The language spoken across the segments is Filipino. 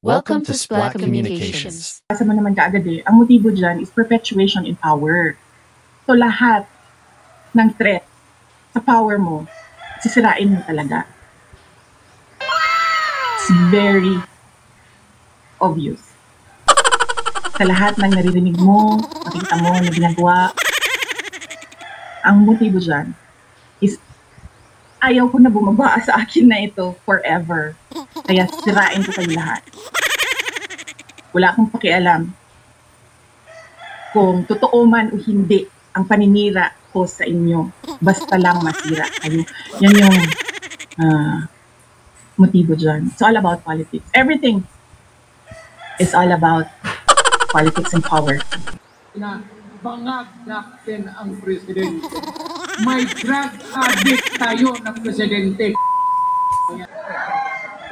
Welcome to Splat Communications. Kasi mo naman kaagad ang motibo dyan is perpetuation in power. So lahat ng threat sa power mo, sisirain mo talaga. It's very obvious. Sa lahat ng naririnig mo, makikita mo na ginagawa, ang motibo dyan is ayaw ko na bumaba sa akin na ito forever. Kaya sirain ko kayo lahat. Wala akong pakialam kung totoo man o hindi ang paninira ko sa inyo. Basta lang masira kayo. Yan yung motibo dyan. It's all about politics. Everything is all about politics and power. Bangag natin ang presidente. May drug addict tayo na presidente.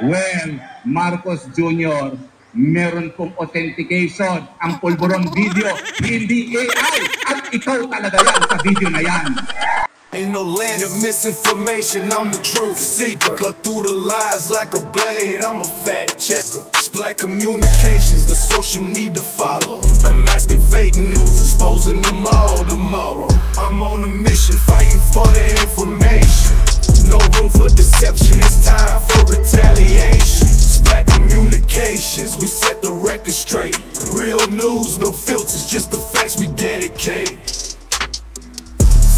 When Marcos Jr. meron pong authentication ang pulburon video, hindi AI, at ikaw talaga yan sa video na yan. Ain't no land of misinformation, I'm the truth seeker. Cut through the lies like a blade, I'm a fact checker. Splat Communications, the social media follow. Unmasking fake news, exposing them all tomorrow. I'm on a mission, fighting for the information. No room for deception, it's time for retaliation. Splat Communications, we set the record straight. Real news, no filters, just the facts we dedicate.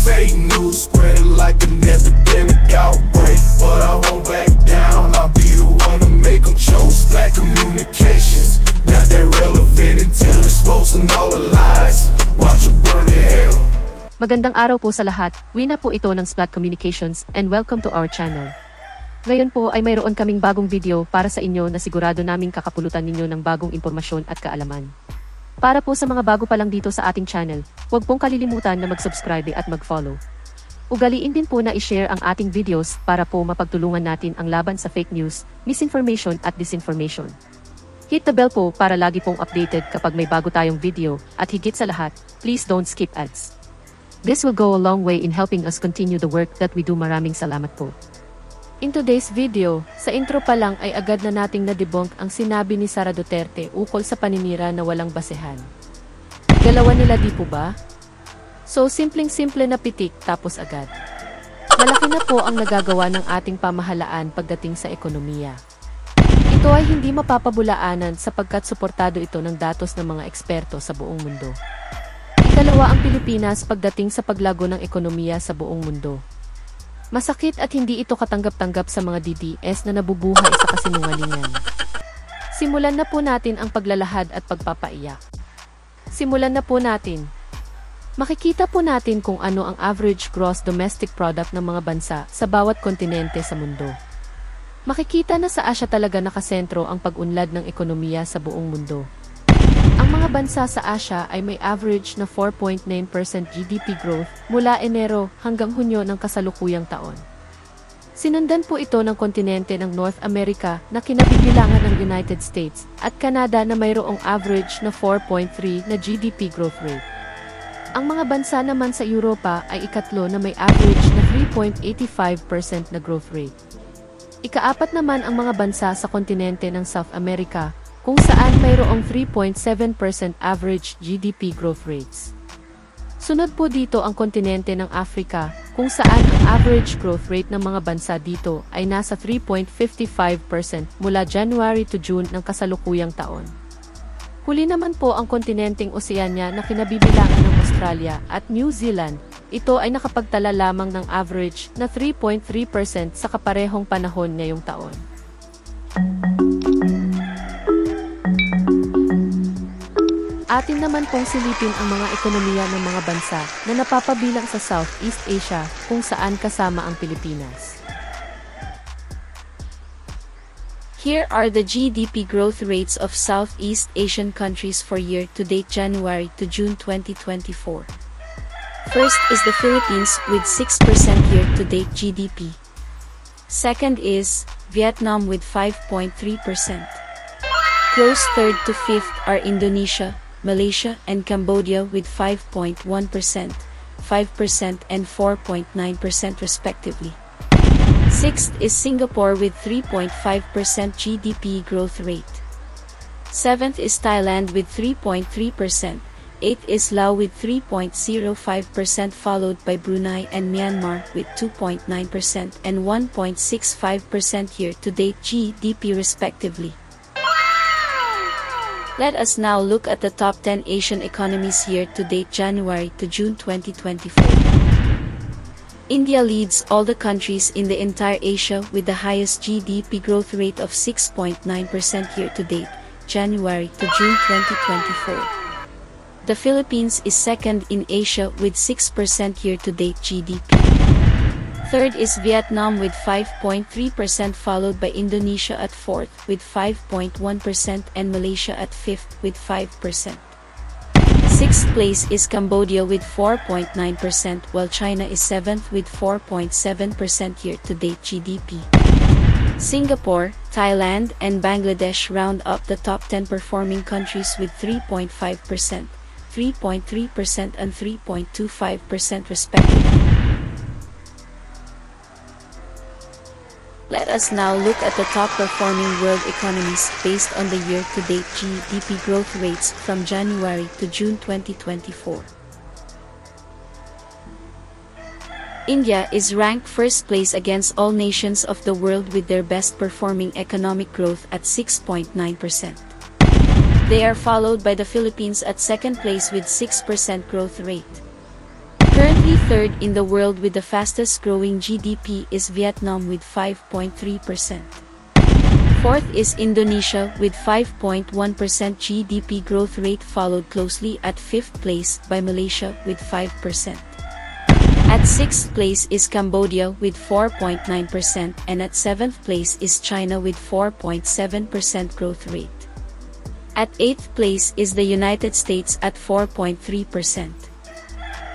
Fake news spreading like an epidemic outbreak, but I won't back down, I'll be the one to make them choke. Splat Communications, not that relevant until exposing all the lies. Watch it burn in hell. Magandang araw po sa lahat, Wina po ito ng Splat Communications and welcome to our channel. Ngayon po ay mayroon kaming bagong video para sa inyo na sigurado naming kakapulutan ninyo ng bagong impormasyon at kaalaman. Para po sa mga bago pa lang dito sa ating channel, huwag pong kalilimutan na mag-subscribe at mag-follow. Ugaliin din po na i-share ang ating videos para po mapagtulungan natin ang laban sa fake news, misinformation at disinformation. Hit the bell po para lagi pong updated kapag may bago tayong video at higit sa lahat, please don't skip ads. This will go a long way in helping us continue the work that we do. Maraming salamat po. In today's video, sa intro pa lang ay agad na nating na-debunk ang sinabi ni Sara Duterte ukol sa paninira na walang basehan. Galawan nila di po ba? So simpleng-simple na pitik tapos agad. Malaki na po ang nagagawa ng ating pamahalaan pagdating sa ekonomiya. Ito ay hindi mapapabulaanan sapagkat suportado ito ng datos ng mga eksperto sa buong mundo. Ikalawa ang Pilipinas pagdating sa paglago ng ekonomiya sa buong mundo. Masakit at hindi ito katanggap-tanggap sa mga DDS na nabubuhay sa kasinungalingan. Simulan na po natin ang paglalahad at pagpapaiyak. Simulan na po natin. Makikita po natin kung ano ang average gross domestic product ng mga bansa sa bawat kontinente sa mundo. Makikita na sa Asia talaga nakasentro ang pag-unlad ng ekonomiya sa buong mundo. Ang mga bansa sa Asia ay may average na 4.9% GDP growth mula Enero hanggang Hunyo ng kasalukuyang taon. Sinundan po ito ng kontinente ng North America na kinabibilangan ng United States at Canada na mayroong average na 4.3 na GDP growth rate. Ang mga bansa naman sa Europa ay ikatlo na may average na 3.85% na growth rate. Ikaapat naman ang mga bansa sa kontinente ng South America kung saan mayroong 3.7% average GDP growth rates. Sunod po dito ang kontinente ng Africa, kung saan ang average growth rate ng mga bansa dito ay nasa 3.55% mula January to June ng kasalukuyang taon. Huli naman po ang kontinenteng Oceania na kinabibilangan ng Australia at New Zealand. Ito ay nakapagtala lamang ng average na 3.3% sa kaparehong panahon ngayong taon. Atin naman pong silipin ang mga ekonomiya ng mga bansa na napapabilang sa Southeast Asia kung saan kasama ang Pilipinas. Here are the GDP growth rates of Southeast Asian countries for year-to-date January to June 2024. First is the Philippines with 6% year-to-date GDP. Second is Vietnam with 5.3%. Close third to fifth are Indonesia, Malaysia and Cambodia with 5.1%, 5% and 4.9% respectively. Sixth is Singapore with 3.5% GDP growth rate. 7th is Thailand with 3.3%. 8th is Laos with 3.05%, followed by Brunei and Myanmar with 2.9% and 1.65% year-to-date GDP respectively. Let us now look at the top 10 Asian economies year-to-date January to June 2024. India leads all the countries in the entire Asia with the highest GDP growth rate of 6.9% year-to-date, January to June 2024. The Philippines is second in Asia with 6% year-to-date GDP. Third is Vietnam with 5.3%, followed by Indonesia at 4th with 5.1% and Malaysia at 5th with 5%. 6th place is Cambodia with 4.9%, while China is 7th with 4.7% year-to-date GDP. Singapore, Thailand, and Bangladesh round up the top 10 performing countries with 3.5%, 3.3% and 3.25% respectively. Let us now look at the top performing world economies based on the year-to-date GDP growth rates from January to June 2024. India is ranked first place against all nations of the world with their best performing economic growth at 6.9%. They are followed by the Philippines at second place with 6% growth rate. Currently third in the world with the fastest growing GDP is Vietnam with 5.3%. Fourth is Indonesia with 5.1% GDP growth rate, followed closely at fifth place by Malaysia with 5%. At sixth place is Cambodia with 4.9% and at seventh place is China with 4.7% growth rate. At eighth place is the United States at 4.3%.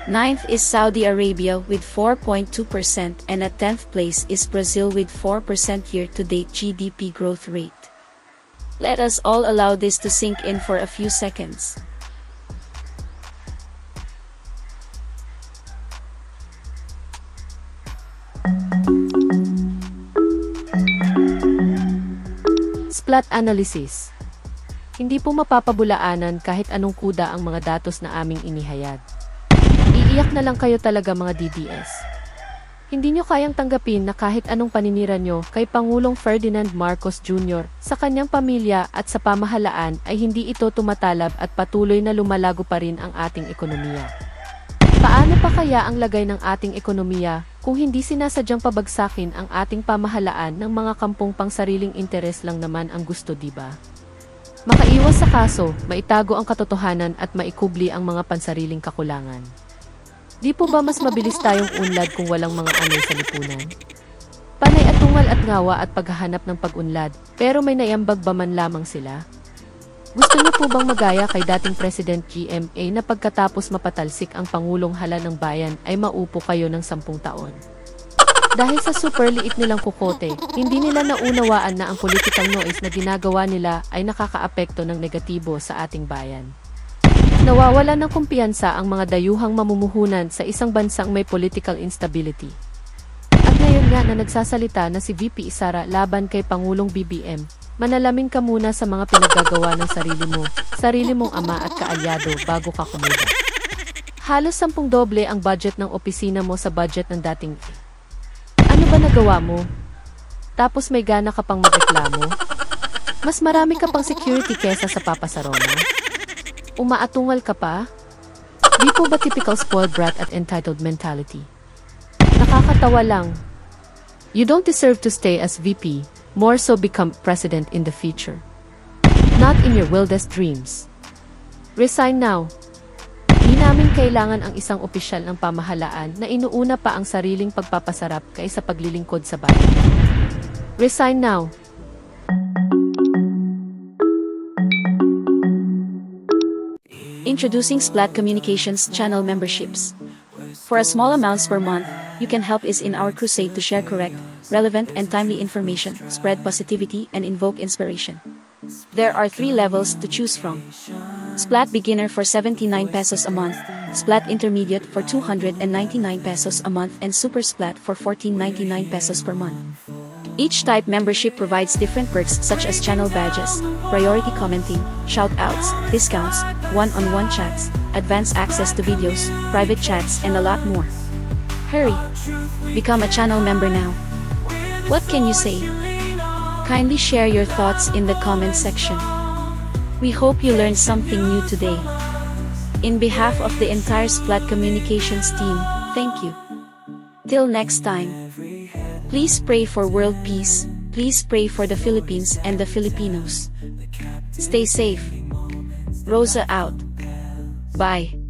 Ninth is Saudi Arabia with 4.2% and at 10th place is Brazil with 4% year-to-date GDP growth rate. Let us all allow this to sink in for a few seconds. SPLAT analysis. Hindi po mapapabulaanan kahit anong kuda ang mga datos na aming inihayag. Iiyak na lang kayo talaga mga DDS. Hindi nyo kayang tanggapin na kahit anong paninira nyo kay Pangulong Ferdinand Marcos Jr. sa kanyang pamilya at sa pamahalaan ay hindi ito tumatalab at patuloy na lumalago pa rin ang ating ekonomiya. Paano pa kaya ang lagay ng ating ekonomiya kung hindi sinasadyang pabagsakin ang ating pamahalaan ng mga kampong pangsariling interes lang naman ang gusto, diba? Makaiwas sa kaso, maitago ang katotohanan at maikubli ang mga pansariling kakulangan. Di po ba mas mabilis tayong unlad kung walang mga anay sa lipunan? Panay at tungal at ngawa at paghahanap ng pag-unlad, pero may naiambag ba man lamang sila? Gusto niyo po bang magaya kay dating President GMA na pagkatapos mapatalsik ang Pangulong Hala ng Bayan ay maupo kayo ng 10 taon? Dahil sa super liit nilang kukote, hindi nila naunawaan na ang political noise na ginagawa nila ay nakakaapekto ng negatibo sa ating bayan. Nawawalan ng kumpiyansa ang mga dayuhang mamumuhunan sa isang bansang may political instability. At ngayon nga na nagsasalita na si VP Sara laban kay Pangulong BBM, manalamin ka muna sa mga pinaggagawa ng sarili mong ama at kaalyado bago ka kumuha. Halos 10 doble ang budget ng opisina mo sa budget ng dating. Ano ba nagawa mo? Tapos may gana ka pang magreklamo? Mas marami ka pang security kesa sa Papa Sarona? Umaatungal ka pa? Di po ba typical spoiled brat at entitled mentality? Nakakatawa lang. You don't deserve to stay as VP, more so become president in the future. Not in your wildest dreams. Resign now. Di namin kailangan ang isang opisyal ng pamahalaan na inuuna pa ang sariling pagpapasarap kaysa paglilingkod sa bayan. Resign now. Introducing SPLAT Communications Channel Memberships. For a small amounts per month, you can help us in our crusade to share correct, relevant and timely information, spread positivity and invoke inspiration. There are 3 levels to choose from. SPLAT Beginner for 79 pesos a month, SPLAT Intermediate for 299 pesos a month and Super SPLAT for 1499 pesos per month. Each type membership provides different perks such as channel badges, priority commenting, shoutouts, discounts, one-on-one chats, advanced access to videos, private chats, and a lot more. Hurry! Become a channel member now. What can you say? Kindly share your thoughts in the comment section. We hope you learned something new today. In behalf of the entire Splat Communications team, thank you. Till next time. Please pray for world peace, please pray for the Philippines and the Filipinos. Stay safe. Rosa out. Bye.